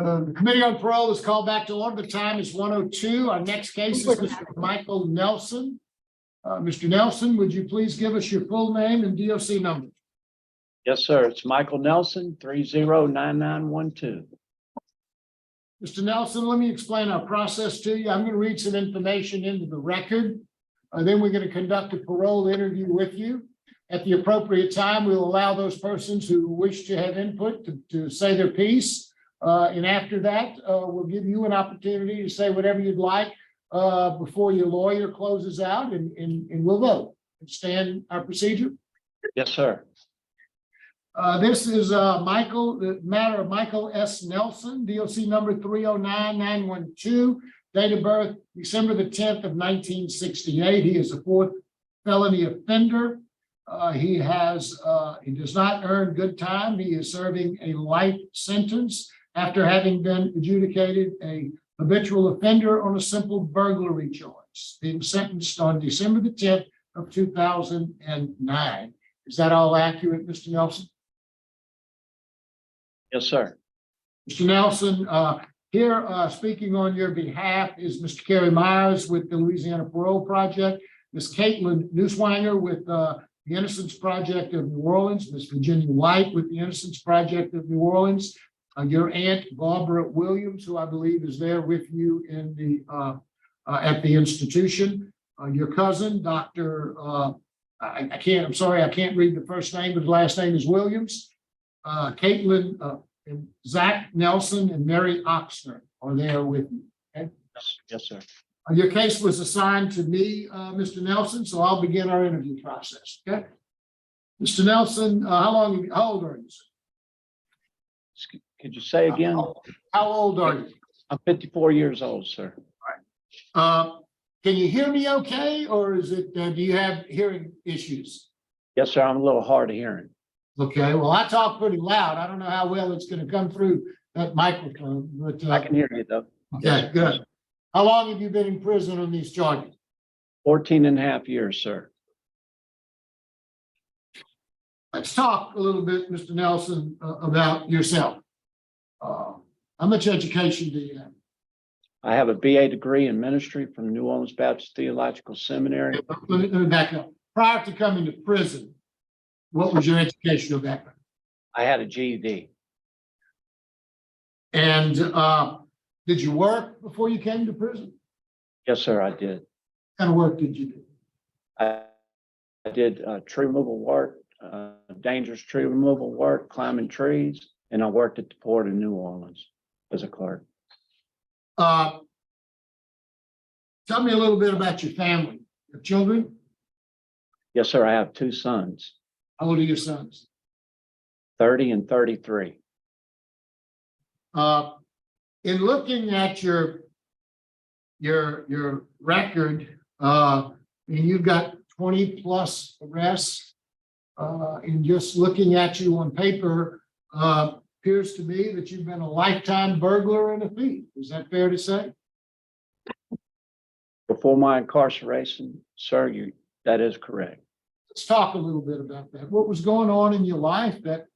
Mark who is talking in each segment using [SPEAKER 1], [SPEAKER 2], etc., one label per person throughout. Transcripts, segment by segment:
[SPEAKER 1] The Committee on Parole is called back to order. The time is 1:02. Our next case is Mr. Michael Nelson. Mr. Nelson, would you please give us your full name and DOC number?
[SPEAKER 2] Yes, sir. It's Michael Nelson, 309912.
[SPEAKER 1] Mr. Nelson, let me explain our process to you. I'm going to read some information into the record. Then we're going to conduct a parole interview with you. At the appropriate time, we'll allow those persons who wish to have input to say their piece. And after that, we'll give you an opportunity to say whatever you'd like before your lawyer closes out, and we'll vote. Understand our procedure?
[SPEAKER 2] Yes, sir.
[SPEAKER 1] This is the matter of Michael S. Nelson, DOC number 309912, date of birth December the 10th of 1968. He is a fourth felony offender. He does not earn good time. He is serving a life sentence after having been adjudicated a habitual offender on a simple burglary charge, being sentenced on December the 10th of 2009. Is that all accurate, Mr. Nelson?
[SPEAKER 2] Yes, sir.
[SPEAKER 1] Mr. Nelson, here speaking on your behalf is Mr. Kerry Myers with the Louisiana Parole Project, Ms. Caitlin Newswanger with the Innocence Project of New Orleans, Ms. Virginia White with the Innocence Project of New Orleans, your aunt Barbara Williams, who I believe is there with you in the at the institution, your cousin, Dr. I'm sorry, I can't read the first name, but the last name is Williams. Caitlin and Zach Nelson and Mary Oxner are there with you. Okay?
[SPEAKER 2] Yes, sir.
[SPEAKER 1] Your case was assigned to me, Mr. Nelson, so I'll begin our interview process. Okay, Mr. Nelson, how old are you?
[SPEAKER 2] Could you say again?
[SPEAKER 1] How old are you?
[SPEAKER 2] I'm 54 years old, sir.
[SPEAKER 1] Can you hear me okay, or is it? Do you have hearing issues?
[SPEAKER 2] Yes, sir. I'm a little hard of hearing.
[SPEAKER 1] Okay, well, I talk pretty loud. I don't know how well it's going to come through that microphone, but
[SPEAKER 2] I can hear you though.
[SPEAKER 1] Okay, good. How long have you been in prison on these charges?
[SPEAKER 2] 14 and a half years, sir.
[SPEAKER 1] Let's talk a little bit, Mr. Nelson, about yourself. How much education do you have?
[SPEAKER 2] I have a BA degree in ministry from New Orleans Baptist Theological Seminary.
[SPEAKER 1] Let me back up. Prior to coming to prison, what was your educational background?
[SPEAKER 2] I had a GED.
[SPEAKER 1] And did you work before you came to prison?
[SPEAKER 2] Yes, sir, I did.
[SPEAKER 1] What kind of work did you do?
[SPEAKER 2] I did tree removal work, dangerous tree removal work, climbing trees, and I worked at the port of New Orleans as a clerk.
[SPEAKER 1] Tell me a little bit about your family. Your children?
[SPEAKER 2] Yes, sir, I have two sons,
[SPEAKER 1] How old are your sons?
[SPEAKER 2] 30 and 33.
[SPEAKER 1] In looking at your record, and you've got 20 plus arrests, and just looking at you on paper, appears to me that you've been a lifetime burglar and a thief. Is that fair to say?
[SPEAKER 2] Before my incarceration, sir, that is correct.
[SPEAKER 1] Let's talk a little bit about that. What was going on in your life that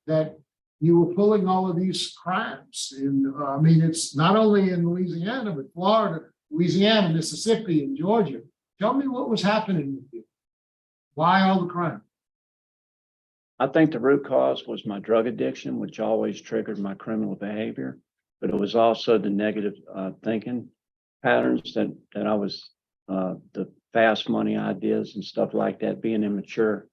[SPEAKER 1] you were pulling all of these crimes? And I mean, it's not only in Louisiana, but Florida, Louisiana, Mississippi, and Georgia. Tell me what was happening with you. Why all the crime?
[SPEAKER 2] I think the root cause was my drug addiction, which always triggered my criminal behavior, but it was also the negative thinking patterns that I was, the fast money ideas and stuff like that, being immature.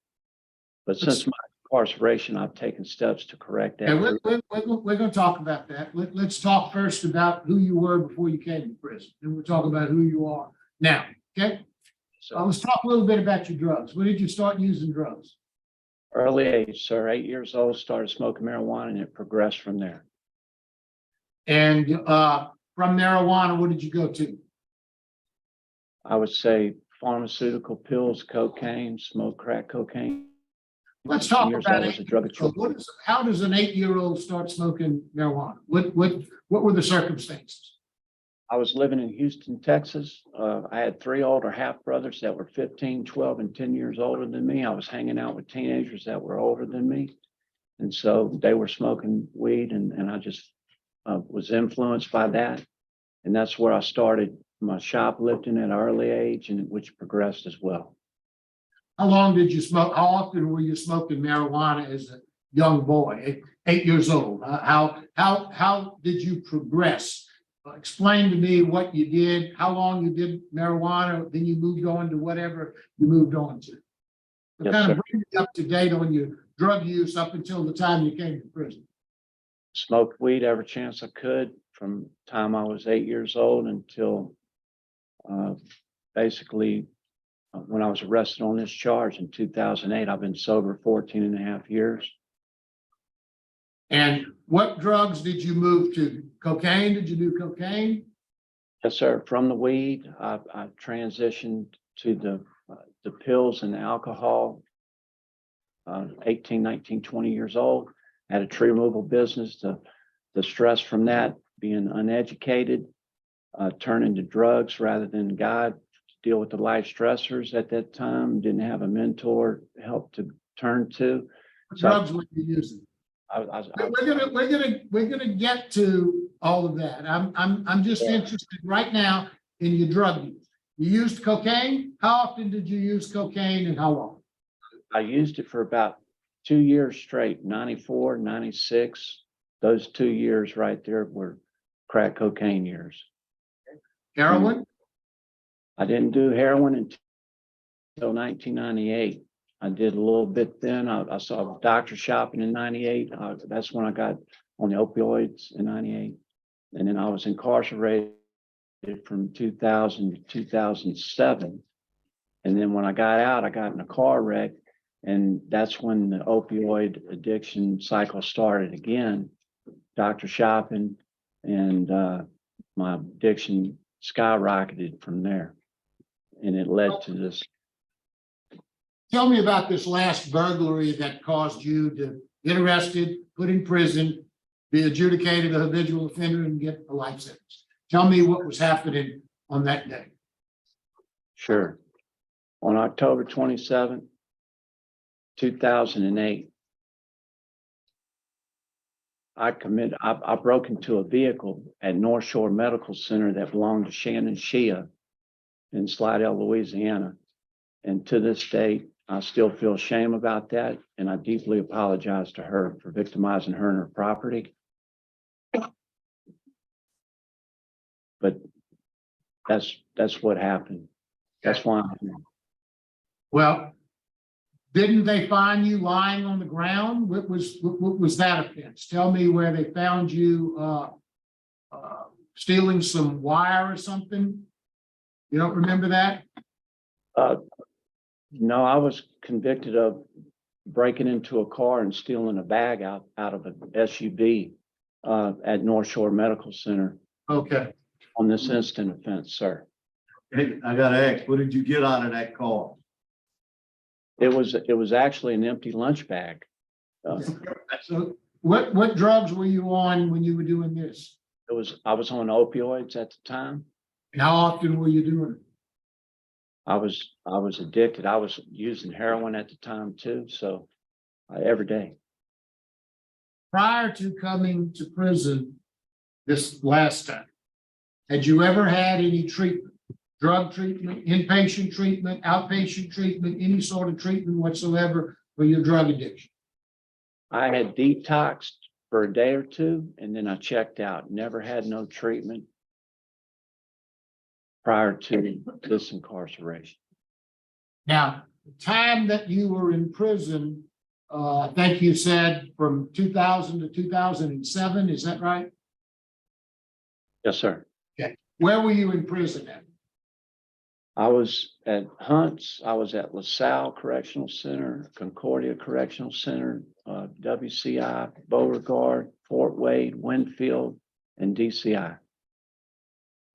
[SPEAKER 2] But since my incarceration, I've taken steps to correct that.
[SPEAKER 1] Okay, we're going to talk about that. Let's talk first about who you were before you came to prison. Then we'll talk about who you are now. Okay. So let's talk a little bit about your drugs. When did you start using drugs?
[SPEAKER 2] Early age, sir, 8 years old, started smoking marijuana, and it progressed from there.
[SPEAKER 1] And from marijuana, what did you go to?
[SPEAKER 2] I would say pharmaceutical pills, cocaine, smoke crack cocaine.
[SPEAKER 1] Let's talk
[SPEAKER 2] Years
[SPEAKER 1] about
[SPEAKER 2] old as a drug of choice.
[SPEAKER 1] how does an 8-year-old start smoking marijuana? What were the circumstances?
[SPEAKER 2] I was living in Houston, Texas. I had 3 older half brothers that were 15, 12, and 10 years older than me. I was hanging out with teenagers that were older than me. And so they were smoking weed, and I just was influenced by that. And that's where I started my shoplifting at an early age, and which progressed as well.
[SPEAKER 1] How long did you smoke? How often were you smoking marijuana as a young boy, 8 years old? How did you progress? Explain to me what you did, how long you did marijuana, then you moved on to whatever you moved on to. But
[SPEAKER 2] Yes,
[SPEAKER 1] kind of
[SPEAKER 2] sir.
[SPEAKER 1] bring me up to date on your drug use up until the time you came to prison.
[SPEAKER 2] Smoked weed every chance I could from the time I was 8 years old until basically when I was arrested on this charge in 2008. I've been sober 14 and a half years.
[SPEAKER 1] And what drugs did you move to? Cocaine? Did you do cocaine?
[SPEAKER 2] Yes, sir. From the weed, I transitioned to the pills and the alcohol. 18, 19, 20 years old. Had a tree removal business. The stress from that, being uneducated, turning to drugs rather than God to deal with the life stressors at that time. Didn't have a mentor help to turn to.
[SPEAKER 1] What
[SPEAKER 2] So
[SPEAKER 1] drugs were you using? We're gonna get to all of that. I'm just interested right now in your drug use. You used cocaine. How often did you use cocaine and how long?
[SPEAKER 2] I used it for about 2 years straight, 94, 96. Those 2 years right there were crack cocaine years.
[SPEAKER 1] Heroin?
[SPEAKER 2] I didn't do heroin until 1998. I did a little bit then. I saw a doctor shopping in 98. That's when I got on the opioids in 98. And then I was incarcerated from 2000 to 2007. And then when I got out, I got in a car wreck. And that's when the opioid addiction cycle started again. Doctor shopping, and my addiction skyrocketed from there. And it led to this.
[SPEAKER 1] Tell me about this last burglary that caused you to get arrested, put in prison, be adjudicated a habitual offender, and get a life sentence. Tell me what was happening on that day.
[SPEAKER 2] Sure. On October 27th, 2008, I broke into a vehicle at North Shore Medical Center that belonged to Shannon Shea in Slidell, Louisiana. And to this day, I still feel shame about that. And I deeply apologize to her for victimizing her and her property. But that's what happened. That's why I'm here.
[SPEAKER 1] Well, didn't they find you lying on the ground? What was that offense? Tell me where they found you stealing some wire or something. You don't remember that?
[SPEAKER 2] No, I was convicted of breaking into a car and stealing a bag out of an SUV at North Shore Medical Center
[SPEAKER 1] Okay.
[SPEAKER 2] on this instant offense, sir.
[SPEAKER 3] Hey, I gotta ask, what did you get out of that car?
[SPEAKER 2] It was actually an empty lunch bag.
[SPEAKER 1] So what drugs were you on when you were doing this?
[SPEAKER 2] I was on opioids at the time.
[SPEAKER 1] And how often were you doing it?
[SPEAKER 2] I was addicted. I was using heroin at the time too. So every day.
[SPEAKER 1] Prior to coming to prison this last time, had you ever had any treatment, drug treatment, inpatient treatment, outpatient treatment, any sort of treatment whatsoever for your drug addiction?
[SPEAKER 2] I had detoxed for a day or two and then I checked out. Never had no treatment prior to this incarceration.
[SPEAKER 1] Now, the time that you were in prison, I think you said from 2000 to 2007, is that right?
[SPEAKER 2] Yes, sir.
[SPEAKER 1] Okay. Where were you in prison at?
[SPEAKER 2] I was at Hunts. I was at LaSalle Correctional Center, Concordia Correctional Center, WCI, Beauregard, Fort Wade, Winfield, and DCI.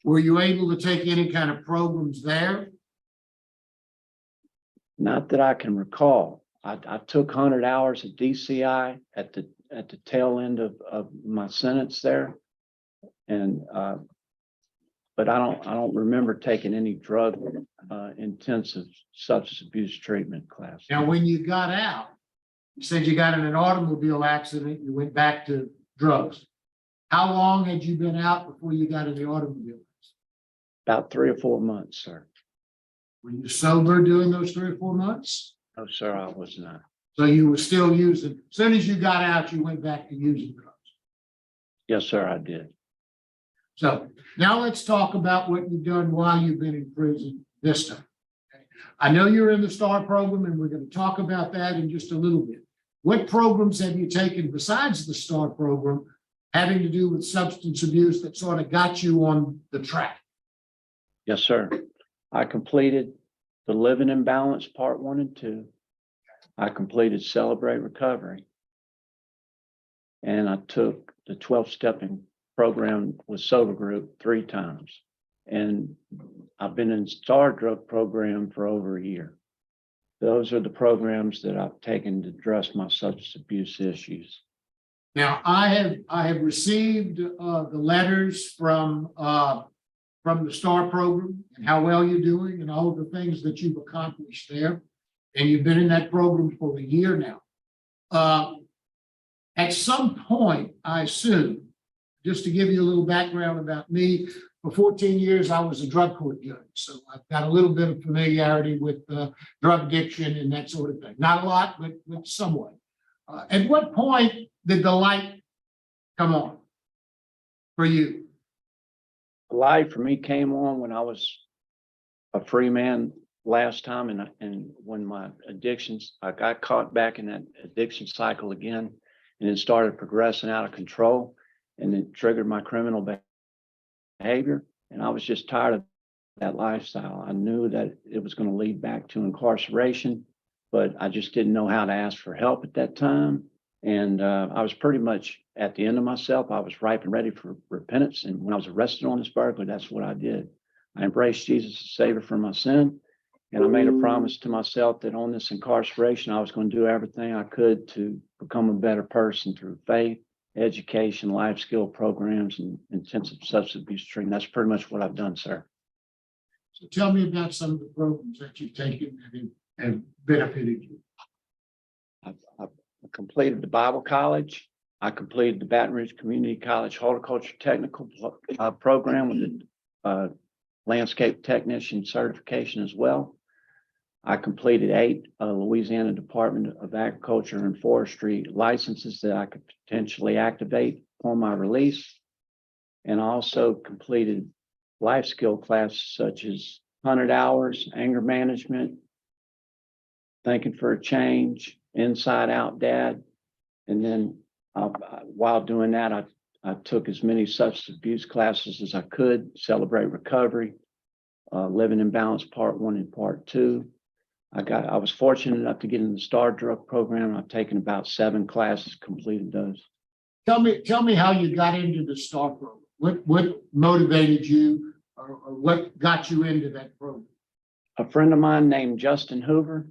[SPEAKER 1] Were you able to take any kind of programs there?
[SPEAKER 2] Not that I can recall. I took 100 hours at DCI at the tail end of my sentence there, and but I don't remember taking any drug intensive substance abuse treatment class.
[SPEAKER 1] Now, when you got out, you said you got in an automobile accident, you went back to drugs. How long had you been out before you got in the automobile?
[SPEAKER 2] About 3 or 4 months, sir.
[SPEAKER 1] Were you sober during those 3 or 4 months?
[SPEAKER 2] No, sir, I was not.
[SPEAKER 1] So you were still using, as soon as you got out, you went back to using drugs.
[SPEAKER 2] Yes, sir, I did.
[SPEAKER 1] So now let's talk about what you've done while you've been in prison this time. Okay? I know you're in the STAR program, and we're going to talk about that in just a little bit. What programs have you taken besides the STAR program having to do with substance abuse that sort of got you on the track?
[SPEAKER 2] Yes, sir. I completed the Living in Balance Part 1 and 2. I completed Celebrate Recovery. And I took the 12-stepping program with Sober Group 3 times. And I've been in STAR drug program for over a year. Those are the programs that I've taken to address my substance abuse issues.
[SPEAKER 1] Now, I have received the letters from the STAR program and how well you're doing and all of the things that you've accomplished there. And you've been in that program for a year now. At some point, I assume, just to give you a little background about me, for 14 years, I was a drug court judge. So I've got a little bit of familiarity with drug addiction and that sort of thing. Not a lot, but somewhat. At what point did the light come on for you?
[SPEAKER 2] The light for me came on when I was a free man last time, and when my addictions, I got caught back in that addiction cycle again, and it started progressing out of control, and it triggered my criminal behavior. And I was just tired of that lifestyle. I knew that it was going to lead back to incarceration, but I just didn't know how to ask for help at that time. And I was pretty much at the end of myself. I was ripe and ready for repentance. And when I was arrested on this burglary, that's what I did. I embraced Jesus as Savior for my sin. And I made a promise to myself that on this incarceration, I was going to do everything I could to become a better person through faith, education, life skill programs, and intensive substance abuse training. That's pretty much what I've done, sir.
[SPEAKER 1] So tell me about some of the programs that you've taken and have benefited you.
[SPEAKER 2] I completed the Bible College. I completed the Baton Rouge Community College Horticulture Technical program with the landscape technician certification as well. I completed 8 Louisiana Department of Agriculture and Forestry licenses that I could potentially activate upon my release. And I also completed life skill classes such as 100 hours, anger management, thinking for a change, inside out dad. And then while doing that, I took as many substance abuse classes as I could, Celebrate Recovery, Living in Balance Part 1 and Part 2. I was fortunate enough to get in the STAR drug program. I've taken about 7 classes, completed those.
[SPEAKER 1] Tell me how you got into the STAR program. What motivated you or what got you into that program?
[SPEAKER 2] A friend of mine named Justin Hoover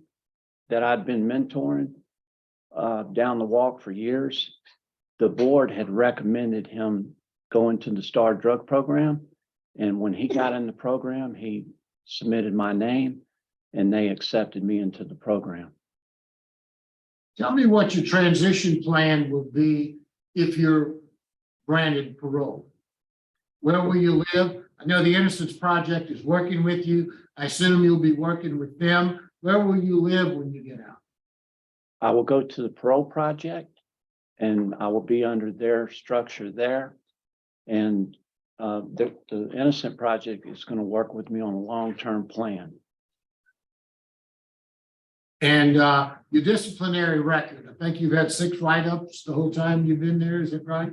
[SPEAKER 2] that I'd been mentoring down the walk for years. The board had recommended him go into the STAR drug program. And when he got in the program, he submitted my name and they accepted me into the program.
[SPEAKER 1] Tell me what your transition plan will be if you're granted parole. Where will you live? I know the Innocence Project is working with you. I assume you'll be working with them. Where will you live when you get out?
[SPEAKER 2] I will go to the Parole Project and I will be under their structure there. And the Innocent Project is going to work with me on a long-term plan.
[SPEAKER 1] And your disciplinary record, I think you've had 6 write-ups the whole time you've been there, is that right?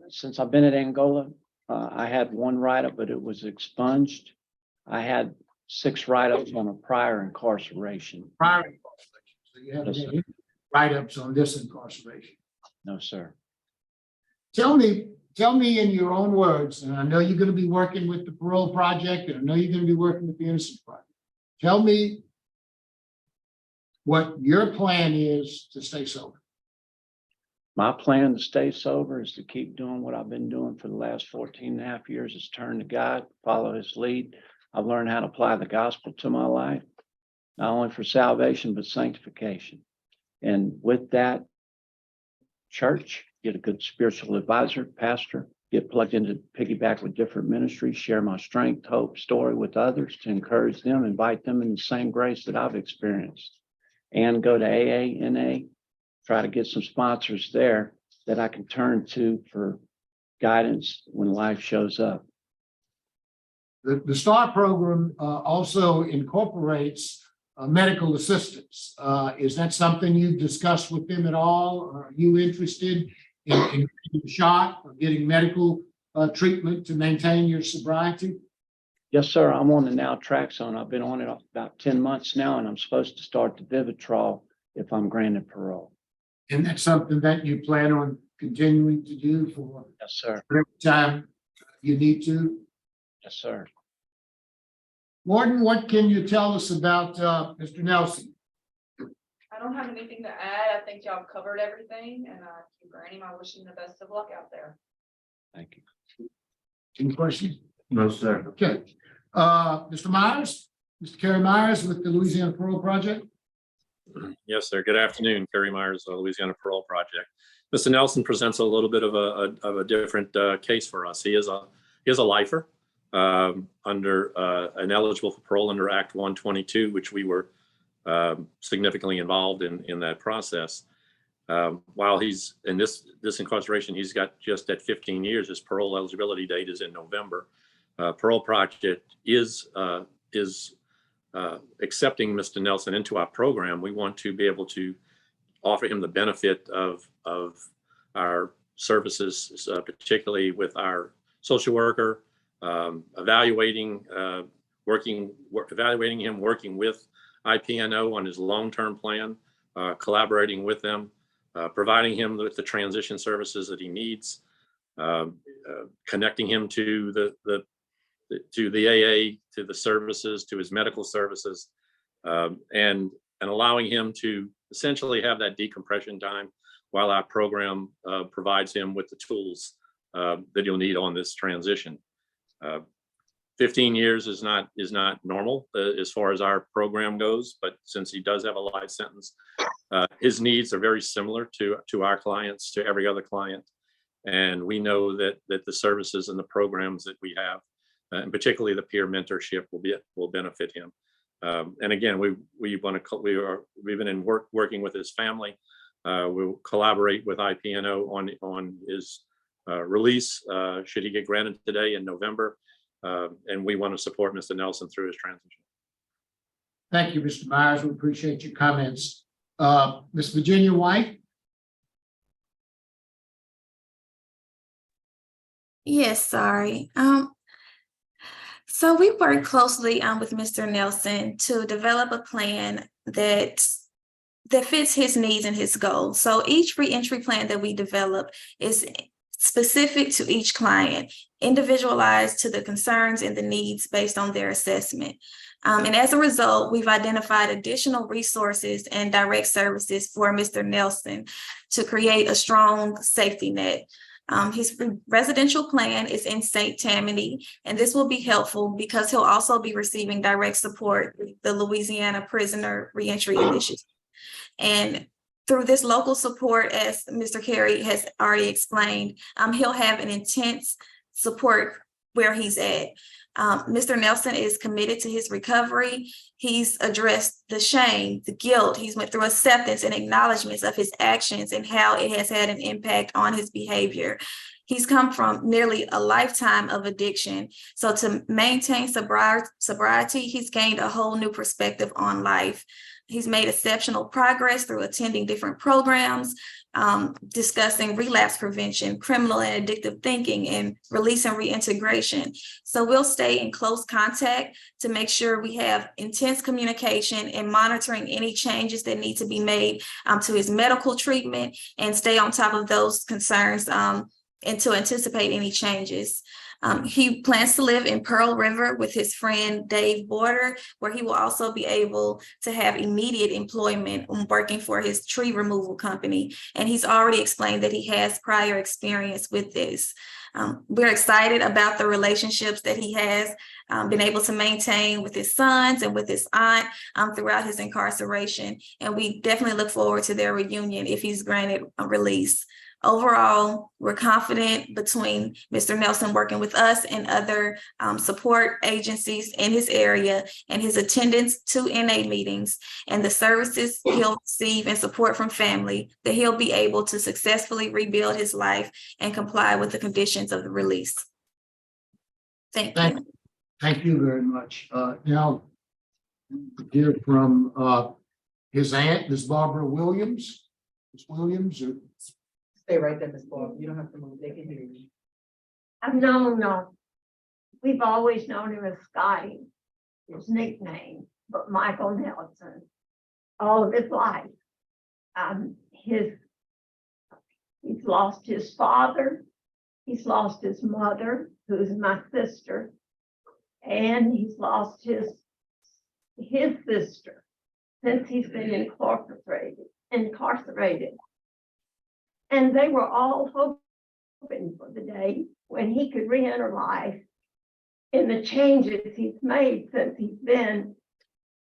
[SPEAKER 2] Since I've been at Angola, I had 1 write-up, but it was expunged. I had 6 write-ups on a prior incarceration.
[SPEAKER 1] Prior incarceration. So you haven't
[SPEAKER 2] Yes,
[SPEAKER 1] had any write-ups on this incarceration.
[SPEAKER 2] No, sir.
[SPEAKER 1] Tell me in your own words, and I know you're going to be working with the Parole Project, and I know you're going to be working with the Innocence Project. Tell me what your plan is to stay sober.
[SPEAKER 2] My plan to stay sober is to keep doing what I've been doing for the last 14 and a half years, is turn to God, follow his lead. I've learned how to apply the gospel to my life, not only for salvation, but sanctification. And with that, church, get a good spiritual advisor, pastor, get plugged into piggyback with different ministries, share my strength, hope, story with others to encourage them, invite them in the same grace that I've experienced, and go to AA, NA, try to get some sponsors there that I can turn to for guidance when life shows up.
[SPEAKER 1] The STAR program also incorporates medical assistance. Is that something you've discussed with them at all? Are you interested in getting a shot or getting medical treatment to maintain your sobriety?
[SPEAKER 2] Yes, sir. I'm on the naltrexone. I've been on it about 10 months now, and I'm supposed to start the Vivitrol if I'm granted parole.
[SPEAKER 1] And that's something that you plan on continuing to do for
[SPEAKER 2] Yes, sir.
[SPEAKER 1] every time you need to?
[SPEAKER 2] Yes, sir.
[SPEAKER 1] Morton, what can you tell us about Mr. Nelson?
[SPEAKER 4] I don't have anything to add. I think y'all covered everything, and keep Granny, I wish him the best of luck out there.
[SPEAKER 2] Thank you.
[SPEAKER 1] Any questions?
[SPEAKER 3] No, sir.
[SPEAKER 1] Okay. Mr. Myers, Mr. Kerry Myers with the Louisiana Parole Project.
[SPEAKER 5] Yes, sir. Good afternoon, Kerry Myers, Louisiana Parole Project. Mr. Nelson presents a little bit of a different case for us. He is a lifer under and eligible for parole under Act 122, which we were significantly involved in that process. While he's in this incarceration, he's got just at 15 years. His parole eligibility date is in November. Parole Project is accepting Mr. Nelson into our program. We want to be able to offer him the benefit of our services, particularly with our social worker, evaluating him working with IPNO on his long-term plan, collaborating with them, providing him with the transition services that he needs, connecting him to the AA, to the services, to his medical services, and allowing him to essentially have that decompression time while our program provides him with the tools that he'll need on this transition. 15 years is not normal as far as our program goes, but since he does have a life sentence, his needs are very similar to our clients, to every other client. And we know that the services and the programs that we have, and particularly the peer mentorship, will benefit him. And again, we've been working with his family. We'll collaborate with IPNO on his release should he get granted today in November. And we want to support Mr. Nelson through his transition.
[SPEAKER 1] Thank you, Mr. Myers. We appreciate your comments. Ms. Virginia White.
[SPEAKER 6] Yes, sorry. So we work closely with Mr. Nelson to develop a plan that fits his needs and his goals. So each reentry plan that we develop is specific to each client, individualized to the concerns and the needs based on their assessment. And as a result, we've identified additional resources and direct services for Mr. Nelson to create a strong safety net. His residential plan is in St. Tammany, and this will be helpful because he'll also be receiving direct support with the Louisiana Prisoner Reentry Initiative. And through this local support, as Mr. Kerry has already explained, he'll have an intense support where he's at. Mr. Nelson is committed to his recovery. He's addressed the shame, the guilt. He's went through acceptance and acknowledgments of his actions and how it has had an impact on his behavior. He's come from nearly a lifetime of addiction. So to maintain sobriety, he's gained a whole new perspective on life. He's made exceptional progress through attending different programs, discussing relapse prevention, criminal and addictive thinking, and release and reintegration. So we'll stay in close contact to make sure we have intense communication and monitoring any changes that need to be made to his medical treatment, and stay on top of those concerns and to anticipate any changes. He plans to live in Pearl River with his friend Dave Border, where he will also be able to have immediate employment working for his tree removal company. And he's already explained that he has prior experience with this. We're excited about the relationships that he has been able to maintain with his sons and with his aunt throughout his incarceration. And we definitely look forward to their reunion if he's granted a release. Overall, we're confident between Mr. Nelson working with us and other support agencies in his area and his attendance to NA meetings and the services he'll receive and support from family, that he'll be able to successfully rebuild his life and comply with the conditions of the release. Thank you.
[SPEAKER 1] Thank you very much. Now, hear from his aunt, Ms. Barbara Williams. Ms. Williams, or
[SPEAKER 7] Stay right there, Ms. Paul. You don't have to move. They can hear you.
[SPEAKER 8] I've known, we've always known him as Scotty, his nickname, but Michael Nelson, all of his life. He's lost his father, he's lost his mother, who's my sister, and he's lost his sister since he's been incarcerated. And they were all hoping for the day when he could re-enter life in the changes he's made since he's been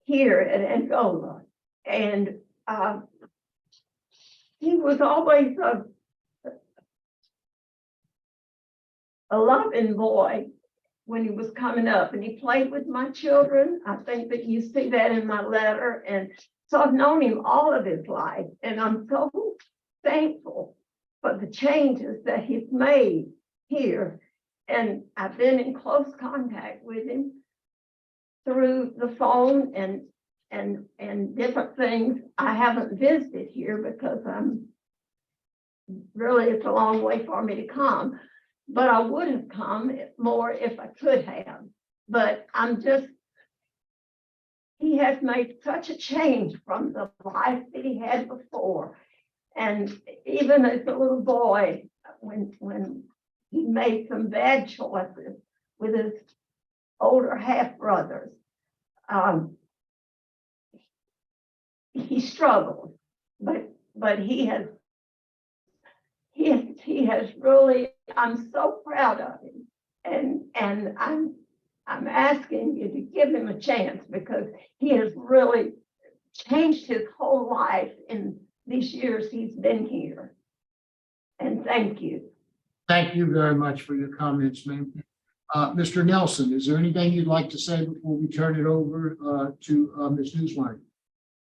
[SPEAKER 8] here at Angola. And he was always a loving boy when he was coming up, and he played with my children. I think that you see that in my letter. And so I've known him all of his life, and I'm so thankful for the changes that he's made here. And I've been in close contact with him through the phone and different things. I haven't visited here because it's a long way for me to come, but I would have come more if I could have. But he has made such a change from the life that he had before. And even as a little boy, when he made some bad choices with his older half brothers, he struggled, but he has really, I'm so proud of him, and I'm asking you to give him a chance, because he has really changed his whole life in these years he's been here. And thank you.
[SPEAKER 1] thank you very much for your comments, ma'am. Mr. Nelson, is there anything you'd like to say before we turn it over to Ms. Newswine?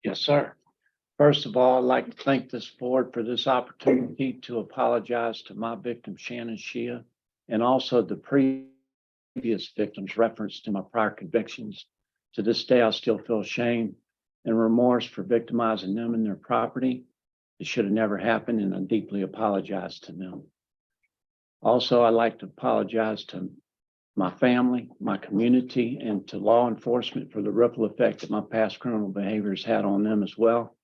[SPEAKER 2] Yes, sir. First of all, I'd like to thank this board for this opportunity to apologize to my victim, Shannon Shea, and also the previous victims referenced to my prior convictions. To this day, I still feel shame and remorse for victimizing them and their property. It should have never happened, and I deeply apologize to them. Also, I'd like to apologize to my family, my community, and to law enforcement for the ripple effect that my past criminal behavior has had on them as well.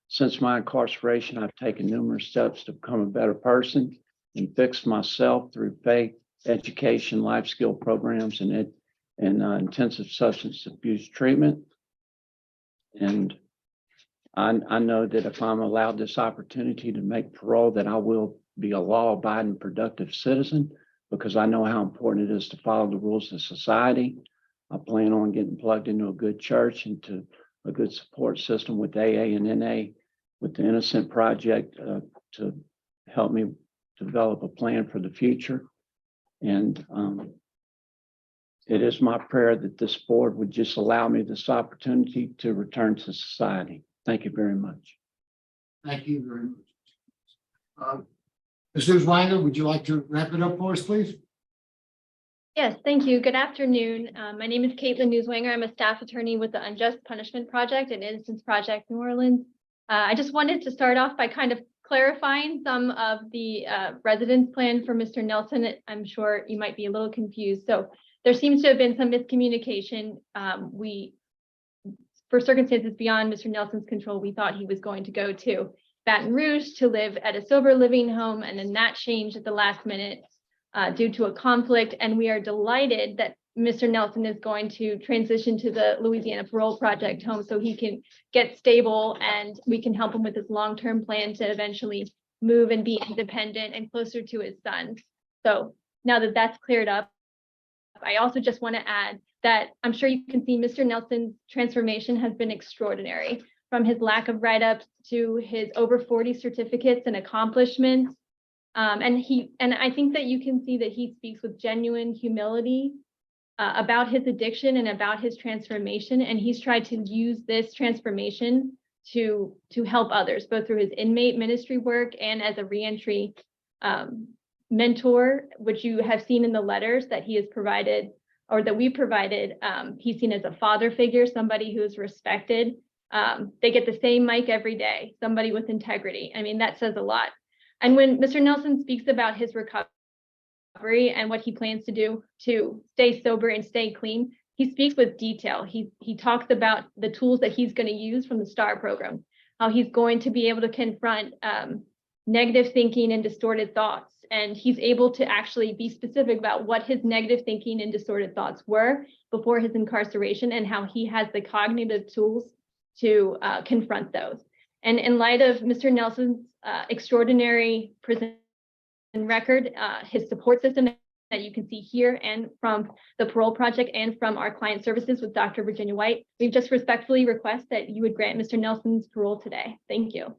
[SPEAKER 2] Since my incarceration, I've taken numerous steps to become a better person and fix myself through faith, education, life skill programs, and intensive substance abuse treatment. And I know that if I'm allowed this opportunity to make parole, that I will be a law-abiding, productive citizen, because I know how important it is to follow the rules of society. I plan on getting plugged into a good church and to a good support system with AA and NA, with the Innocent Project, to help me develop a plan for the future. And it is my prayer that this board would just allow me this opportunity to return to society. Thank you very much.
[SPEAKER 1] Thank you very much. Ms. Newswine, would you like to wrap it up for us, please?
[SPEAKER 9] Yes, thank you. Good afternoon. My name is Caitlin Newswanger. I'm a staff attorney with the Unjust Punishment Project and Innocence Project New Orleans. I just wanted to start off by kind of clarifying some of the residence plan for Mr. Nelson. I'm sure you might be a little confused. So there seems to have been some miscommunication. For circumstances beyond Mr. Nelson's control, we thought he was going to go to Baton Rouge to live at a sober living home, and then that changed at the last minute due to a conflict. And we are delighted that Mr. Nelson is going to transition to the Louisiana Parole Project home so he can get stable, and we can help him with his long-term plan to eventually move and be independent and closer to his son. So now that that's cleared up, I also just want to add that I'm sure you can see Mr. Nelson's transformation has been extraordinary, from his lack of write-ups to his over 40 certificates and accomplishments, And I think that you can see that he speaks with genuine humility about his addiction and about his transformation. And he's tried to use this transformation to help others, both through his inmate ministry work and as a reentry mentor, which you have seen in the letters that he has provided or that we provided. He's seen as a father figure, somebody who is respected. They get the same mic every day, somebody with integrity. I mean, that says a lot. And when Mr. Nelson speaks about his recovery and what he plans to do to stay sober and stay clean, he speaks with detail. He talks about the tools that he's going to use from the STAR program, how he's going to be able to confront negative thinking and distorted thoughts. And he's able to actually be specific about what his negative thinking and distorted thoughts were before his incarceration and how he has the cognitive tools to confront those. And in light of Mr. Nelson's extraordinary prison record, his support system that you can see here and from the Parole Project and from our client services with Dr. Virginia White, we just respectfully request that you would grant Mr. Nelson's parole today. Thank you.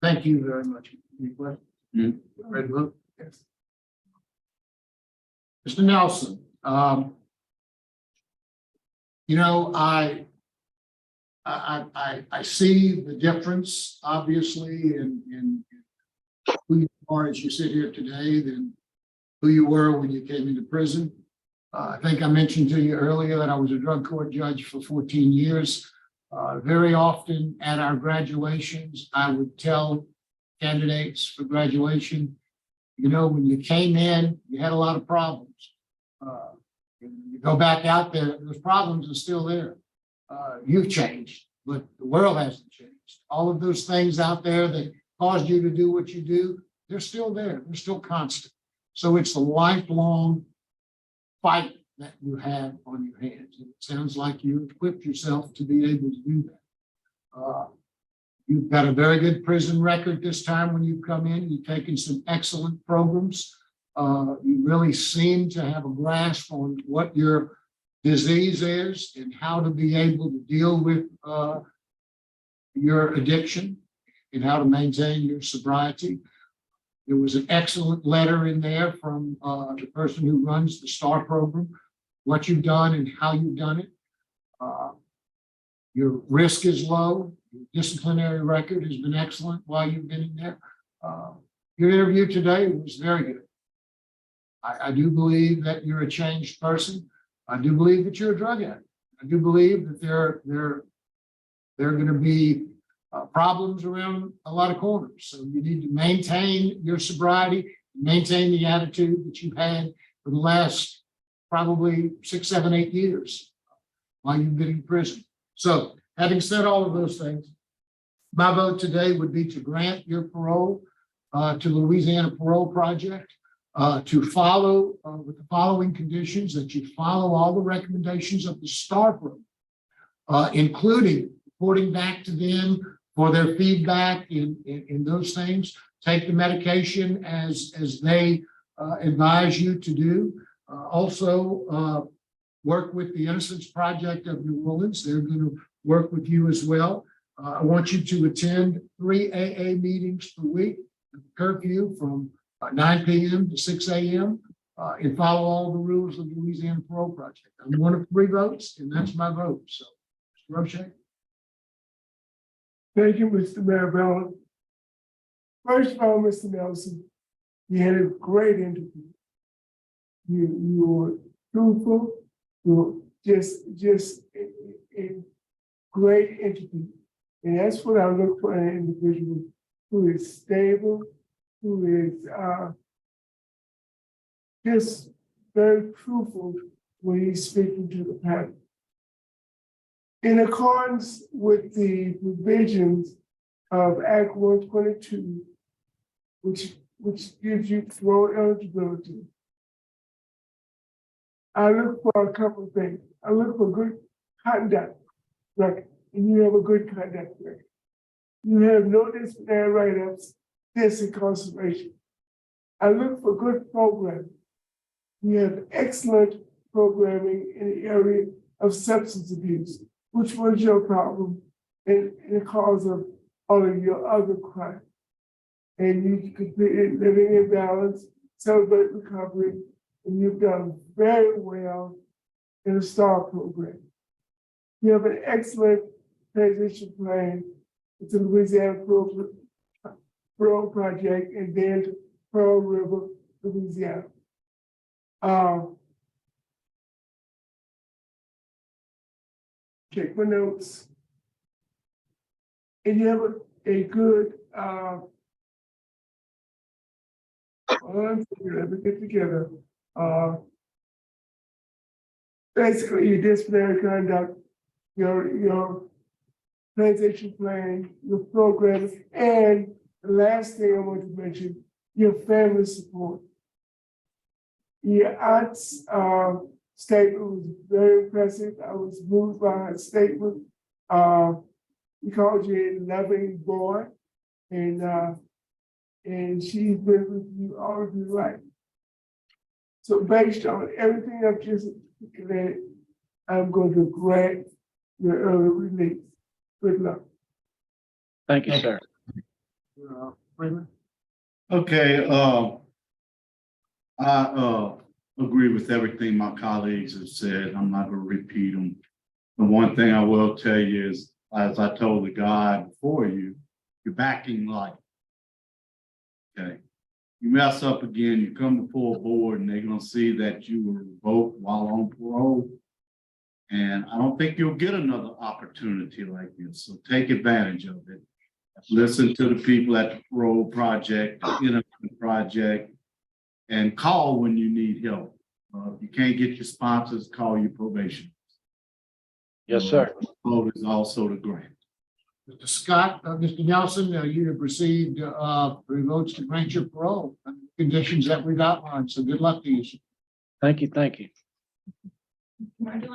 [SPEAKER 1] Thank you very much. Any questions? Ready to vote? Yes. Mr. Nelson, you know, I see the difference, obviously, in who you are as you sit here today than who you were when you came into prison. I think I mentioned to you earlier that I was a drug court judge for 14 years. Very often at our graduations, I would tell candidates for graduation, you know, when you came in, you had a lot of problems. You go back out there, those problems are still there. You've changed, but the world hasn't changed. All of those things out there that caused you to do what you do, they're still there. They're still constant. So it's a lifelong fight that you have on your hands. And it sounds like you equipped yourself to be able to do that. You've got a very good prison record this time when you've come in. You've taken some excellent programs. You really seem to have a grasp on what your disease is and how to be able to deal with your addiction and how to maintain your sobriety. There was an excellent letter in there from the person who runs the STAR program, what you've done and how you've done it. Your risk is low. Your disciplinary record has been excellent while you've been in there. Your interview today was very good. I do believe that you're a changed person. I do believe that you're a drug addict. I do believe that there are going to be problems around a lot of corners. So you need to maintain your sobriety, maintain the attitude that you've had for the last probably 6, 7, 8 years while you've been in prison. So having said all of those things, my vote today would be to grant your parole to the Louisiana Parole Project, to follow with the following conditions, that you follow all the recommendations of the STAR program, including reporting back to them for their feedback in those things. Take the medication as they advise you to do. Also, work with the Innocence Project of New Orleans. They're going to work with you as well. I want you to attend 3 AA meetings per week, curfew from 9 p.m. to 6 a.m. And follow all the rules of the Louisiana Parole Project. I'm one of 3 votes, and that's my vote. So, Mr. Roche.
[SPEAKER 10] Thank you, Mr. Marabella. First of all, Mr. Nelson, you had a great interview. You were truthful. You were just a great interview. And that's what I look for in an individual who is stable, who is just very truthful when he's speaking to the panel. In accordance with the provisions of Act 122, which gives you parole eligibility, I look for a couple of things. I look for good conduct record, and you have a good conduct record. You have no disciplinary write-ups since incarceration. I look for good programming. You have excellent programming in the area of substance abuse, which was your problem and the cause of all of your other crimes. and you completed Living in Balance, Celebrate Recovery, and you've done very well in the STAR program. You have an excellent transition plan to the Louisiana Parole Project and then to Pearl River, Louisiana. Check my notes. And you have a good, let me get together. Basically, your disciplinary conduct, your transition plan, your program, and the last thing I want to mention, your family support. Your aunt's statement was very impressive. I was moved by her statement. We called you a loving boy, and she's been with you all of your life. So based on everything I've just declared, I'm going to grant your early release. Good luck.
[SPEAKER 2] Thank you, sir.
[SPEAKER 1] Freeman?
[SPEAKER 3] Okay, I agree with everything my colleagues have said. I'm not gonna repeat them. The one thing I will tell you is, as I told the guy before you, you're backing light. Okay. You mess up again, you come before a board and they're gonna see that you were revoked while on parole. And I don't think you'll get another opportunity like this, so take advantage of it. Listen to the people at the Parole Project, the Innocent Project, and call when you need help. If you can't get your sponsors, call your probation.
[SPEAKER 2] Yes, sir.
[SPEAKER 3] Vote is also the grant.
[SPEAKER 1] Mr. Scott, Mr. Nelson, you have received 3 votes to grant your parole under the conditions that we've outlined. So good luck to you.
[SPEAKER 2] Thank you. Thank you.
[SPEAKER 4] Congratulations.